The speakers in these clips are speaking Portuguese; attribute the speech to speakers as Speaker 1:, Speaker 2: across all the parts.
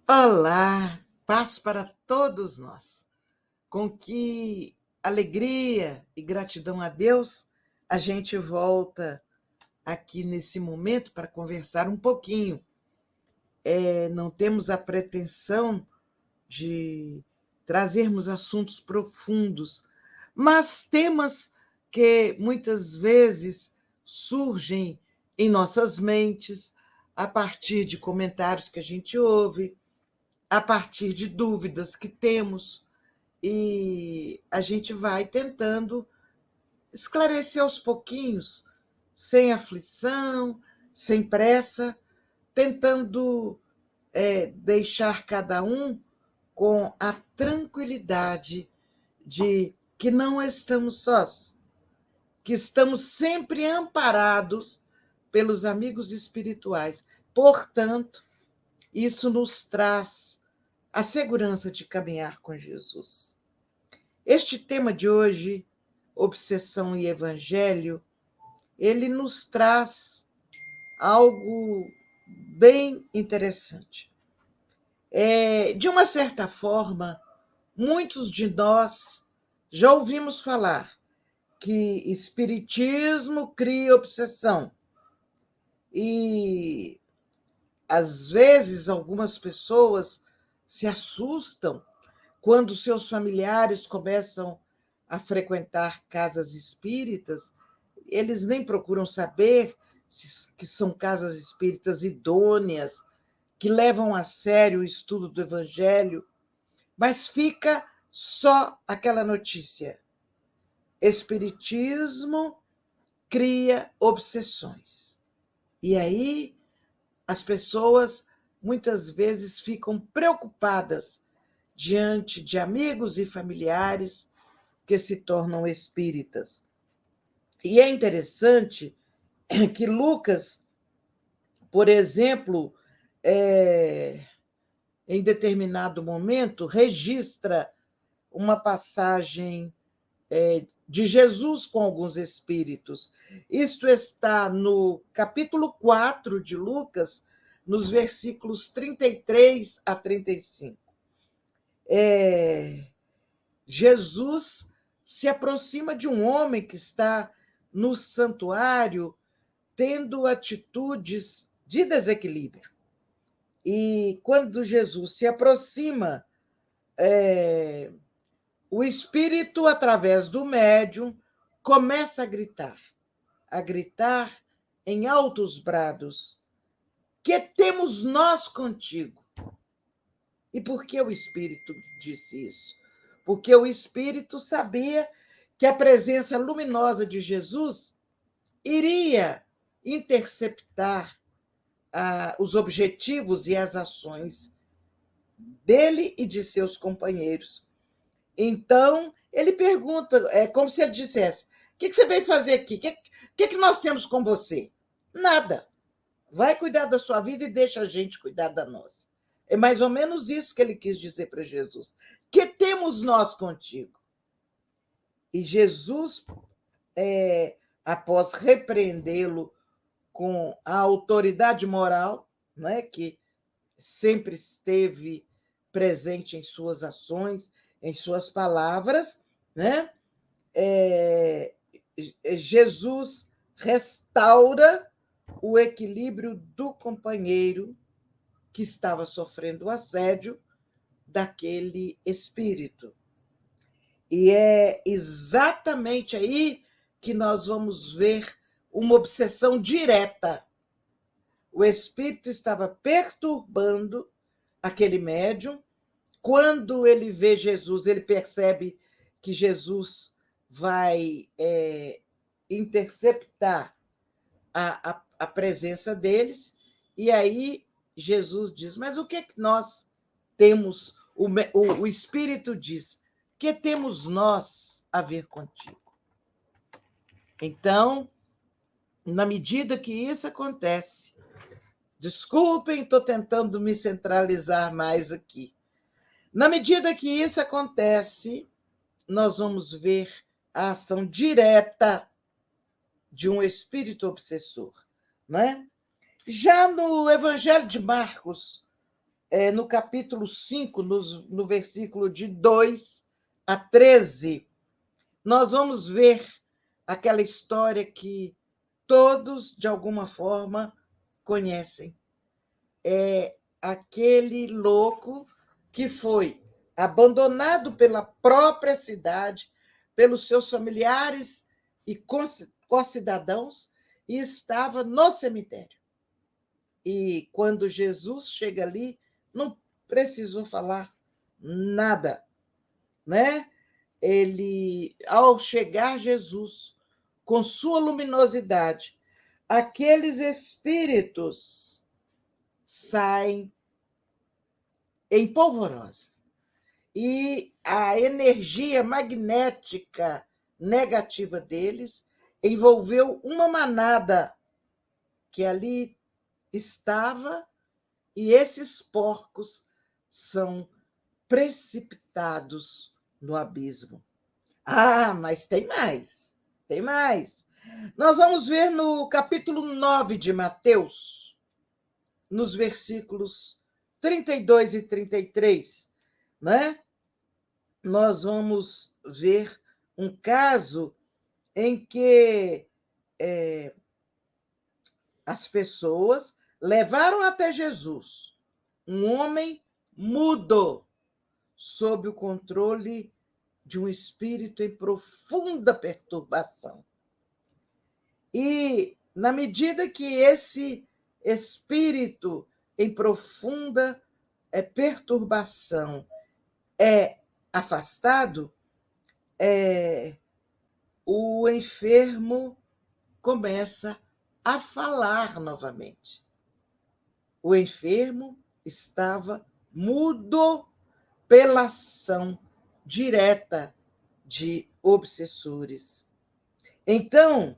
Speaker 1: Olá, paz para todos nós. Com que alegria e gratidão a Deus, a gente volta aqui nesse momento para conversar um pouquinho. Não temos a pretensão de trazermos assuntos profundos, mas temas que muitas vezes surgem em nossas mentes a partir de comentários que a gente ouve, a partir de dúvidas que temos, e a gente vai tentando esclarecer aos pouquinhos, sem aflição, sem pressa, tentando deixar cada um com a tranquilidade de que não estamos sós, que estamos sempre amparados pelos amigos espirituais. Portanto, isso nos traz a segurança de caminhar com Jesus. Este tema de hoje, obsessão e evangelho, ele nos traz algo bem interessante. De uma certa forma, muitos de nós já ouvimos falar que espiritismo cria obsessão. E, às vezes, algumas pessoas se assustam quando seus familiares começam a frequentar casas espíritas. Eles nem procuram saber que são casas espíritas idôneas, que levam a sério o estudo do Evangelho, mas fica só aquela notícia: Espiritismo cria obsessões. E aí as pessoas muitas vezes ficam preocupadas diante de amigos e familiares que se tornam espíritas. E é interessante que Lucas, por exemplo, em determinado momento, registra uma passagem de Jesus com alguns espíritos. Isto está no capítulo 4 de Lucas, nos versículos 33 a 35. Jesus se aproxima de um homem que está no santuário tendo atitudes de desequilíbrio. E quando Jesus se aproxima, o espírito, através do médium, começa a gritar em altos brados: que temos nós contigo? E por que o espírito disse isso? Porque o espírito sabia que a presença luminosa de Jesus iria interceptar os objetivos e as ações dele e de seus companheiros. Então, ele pergunta, é como se ele dissesse: o que você veio fazer aqui? O que nós temos com você? Nada. Vai cuidar da sua vida e deixa a gente cuidar da nossa. É mais ou menos isso que ele quis dizer para Jesus. Que temos nós contigo? E Jesus, após repreendê-lo com a autoridade moral, né, que sempre esteve presente em suas ações, em suas palavras, né? Jesus restaura o equilíbrio do companheiro que estava sofrendo o assédio daquele espírito. E é exatamente aí que nós vamos ver uma obsessão direta. O espírito estava perturbando aquele médium. Quando ele vê Jesus, ele percebe que Jesus vai interceptar a presença deles, e aí Jesus diz: mas o que nós temos? O Espírito diz: que temos nós a ver contigo? Então, na medida que isso acontece, desculpem, estou tentando me centralizar mais aqui. Na medida que isso acontece, nós vamos ver a ação direta de um espírito obsessor, não é? Já no Evangelho de Marcos, no capítulo 5, no versículo de 2 a 13, nós vamos ver aquela história que todos, de alguma forma, conhecem. É aquele louco que foi abandonado pela própria cidade, pelos seus familiares e concidadãos, e estava no cemitério. E quando Jesus chega ali, não precisou falar nada, né? Ele, ao chegar Jesus, com sua luminosidade, aqueles espíritos saem em polvorosa. E a energia magnética negativa deles envolveu uma manada que ali estava, e esses porcos são precipitados no abismo. Ah, mas tem mais, tem mais. Nós vamos ver no capítulo 9 de Mateus, nos versículos 32 e 33, né? Nós vamos ver um caso em que as pessoas levaram até Jesus um homem mudo, sob o controle de um espírito em profunda perturbação. E, na medida que esse espírito em profunda perturbação é afastado, o enfermo começa a falar novamente. O enfermo estava mudo pela ação direta de obsessores. Então,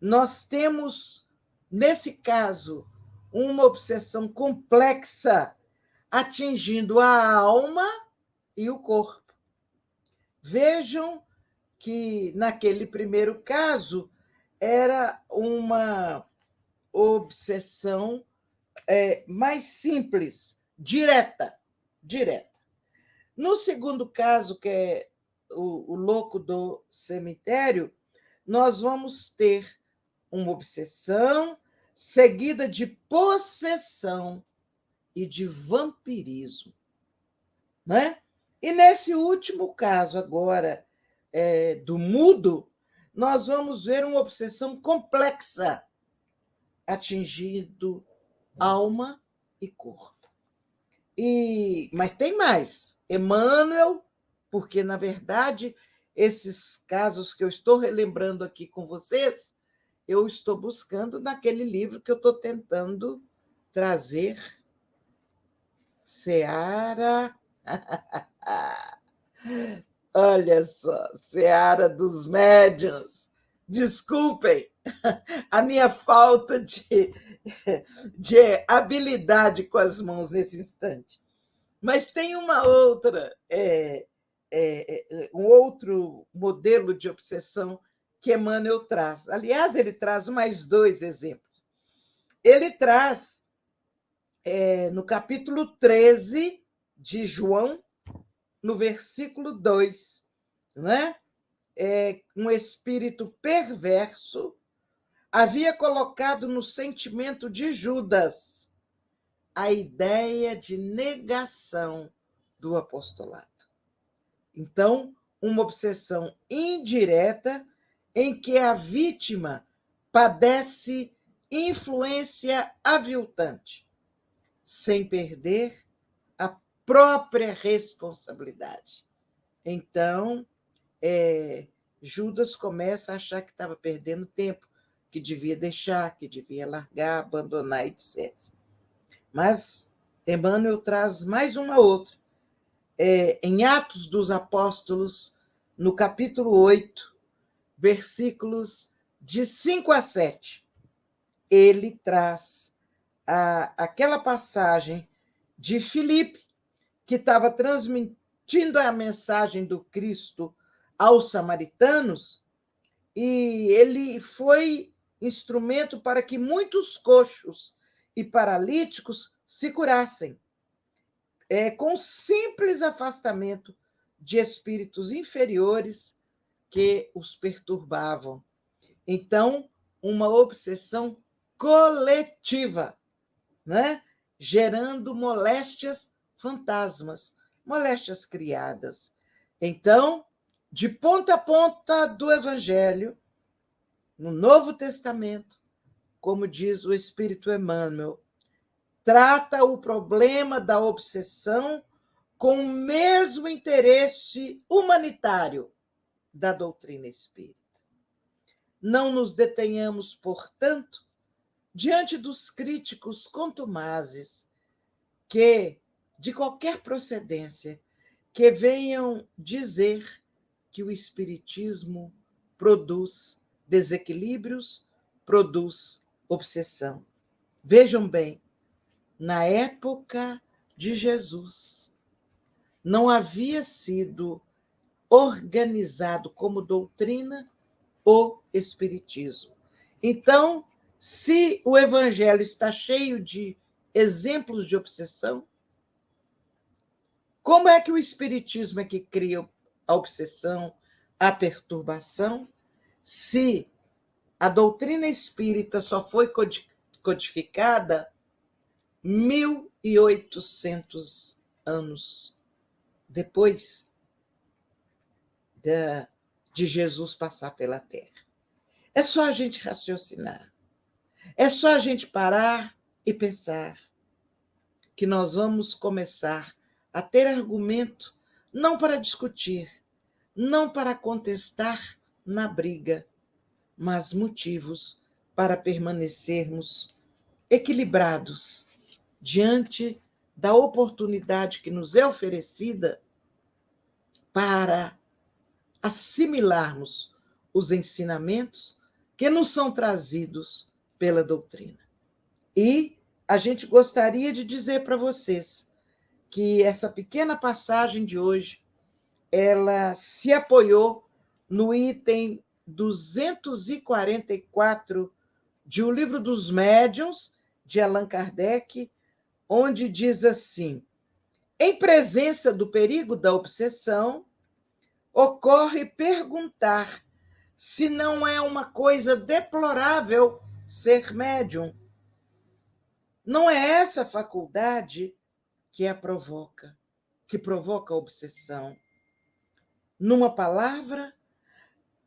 Speaker 1: nós temos, nesse caso, uma obsessão complexa atingindo a alma e o corpo. Vejam que, naquele primeiro caso, era uma obsessão mais simples, direta. No segundo caso, que é o louco do cemitério, nós vamos ter uma obsessão seguida de possessão e de vampirismo, né? E nesse último caso agora do mudo, nós vamos ver uma obsessão complexa atingindo alma e corpo. Mas tem mais. Emmanuel, porque, na verdade, esses casos que eu estou relembrando aqui com vocês, eu estou buscando naquele livro que eu estou tentando trazer. Seara. Olha só, Seara dos Médiuns. Desculpem a minha falta de habilidade com as mãos nesse instante. Mas tem uma outra, um outro modelo de obsessão que Emmanuel traz. Aliás, ele traz mais dois exemplos. Ele traz, no capítulo 13 de João, no versículo 2, né? Um espírito perverso havia colocado no sentimento de Judas a ideia de negação do apostolado. Então, uma obsessão indireta em que a vítima padece influência aviltante, sem perder a própria responsabilidade. Então, Judas começa a achar que estava perdendo tempo, que devia deixar, que devia largar, abandonar, etc. Mas Emmanuel traz mais uma outra. Em Atos dos Apóstolos, no capítulo 8, versículos de 5 a 7, ele traz aquela passagem de Filipe, que estava transmitindo a mensagem do Cristo aos samaritanos, e ele foi instrumento para que muitos coxos e paralíticos se curassem. com simples afastamento de espíritos inferiores que os perturbavam. Então, uma obsessão coletiva, né? Gerando moléstias fantasmas, moléstias criadas. Então, de ponta a ponta do Evangelho, no Novo Testamento, como diz o Espírito Emmanuel, trata o problema da obsessão com o mesmo interesse humanitário da doutrina espírita. Não nos detenhamos, portanto, diante dos críticos contumazes que, de qualquer procedência, que venham dizer que o espiritismo produz desequilíbrios, produz obsessão. Vejam bem, na época de Jesus, não havia sido organizado como doutrina o espiritismo. Então, se o evangelho está cheio de exemplos de obsessão, como é que o espiritismo é que cria a obsessão, a perturbação, se a doutrina espírita só foi codificada 1.800 anos depois de Jesus passar pela Terra? É só a gente raciocinar. É só a gente parar e pensar que nós vamos começar a ter argumento não para discutir, não para contestar na briga, mas motivos para permanecermos equilibrados diante da oportunidade que nos é oferecida para assimilarmos os ensinamentos que nos são trazidos pela doutrina. E a gente gostaria de dizer para vocês que essa pequena passagem de hoje, ela se apoiou no item 244 de O Livro dos Médiuns, de Allan Kardec, onde diz assim: em presença do perigo da obsessão, ocorre perguntar se não é uma coisa deplorável ser médium. Não é essa faculdade que a provoca, que provoca a obsessão. Numa palavra,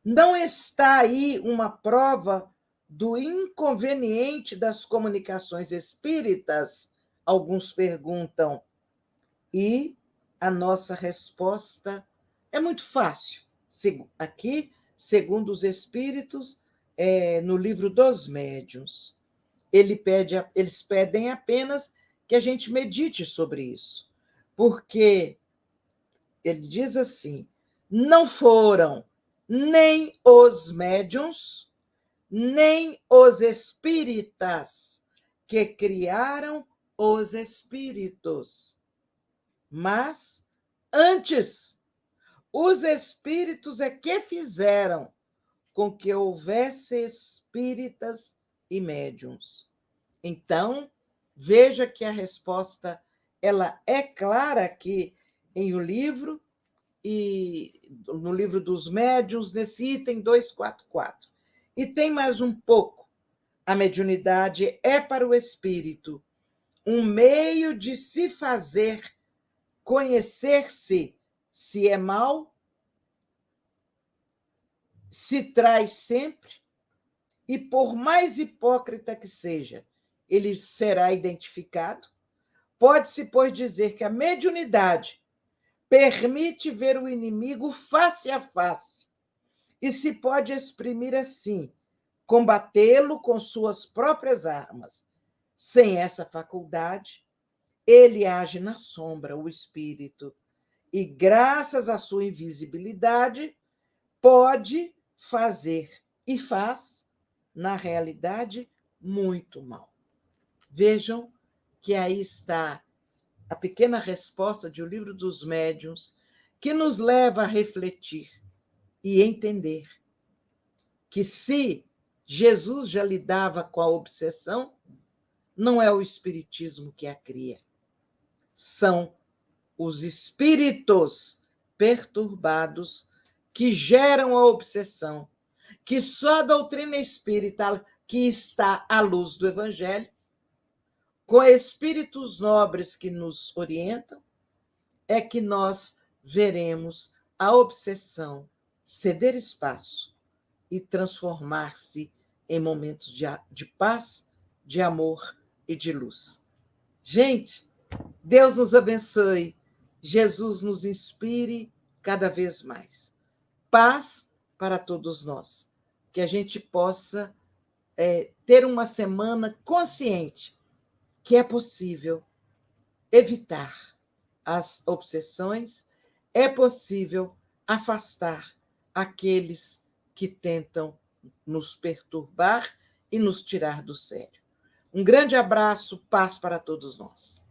Speaker 1: não está aí uma prova do inconveniente das comunicações espíritas? Alguns perguntam. E a nossa resposta é muito fácil. Aqui, segundo os espíritos, no Livro dos Médiuns, eles pedem apenas que a gente medite sobre isso. Porque ele diz assim: não foram nem os médiuns, nem os espíritas que criaram os espíritos, mas antes, os espíritos é que fizeram com que houvesse espíritas e médiuns. Então, veja que a resposta ela é clara aqui em o livro, e no Livro dos Médiuns, nesse item 244. E tem mais um pouco. A mediunidade é para o espírito um meio de se fazer conhecer-se, se é mal, se traz sempre, e por mais hipócrita que seja, ele será identificado. Pode-se, pois, dizer que a mediunidade permite ver o inimigo face a face e se pode exprimir assim, combatê-lo com suas próprias armas. Sem essa faculdade, ele age na sombra, o espírito, e graças à sua invisibilidade, pode fazer e faz, na realidade, muito mal. Vejam que aí está a pequena resposta de O Livro dos Médiuns, que nos leva a refletir e entender que se Jesus já lidava com a obsessão, não é o espiritismo que a cria, são os espíritos perturbados que geram a obsessão, que só a doutrina espírita, que está à luz do Evangelho, com espíritos nobres que nos orientam, é que nós veremos a obsessão ceder espaço e transformar-se em momentos de paz, de amor e de luz. Gente, Deus nos abençoe, Jesus nos inspire cada vez mais. Paz para todos nós, que a gente possa ter uma semana consciente que é possível evitar as obsessões, é possível afastar aqueles que tentam nos perturbar e nos tirar do sério. Um grande abraço, paz para todos nós.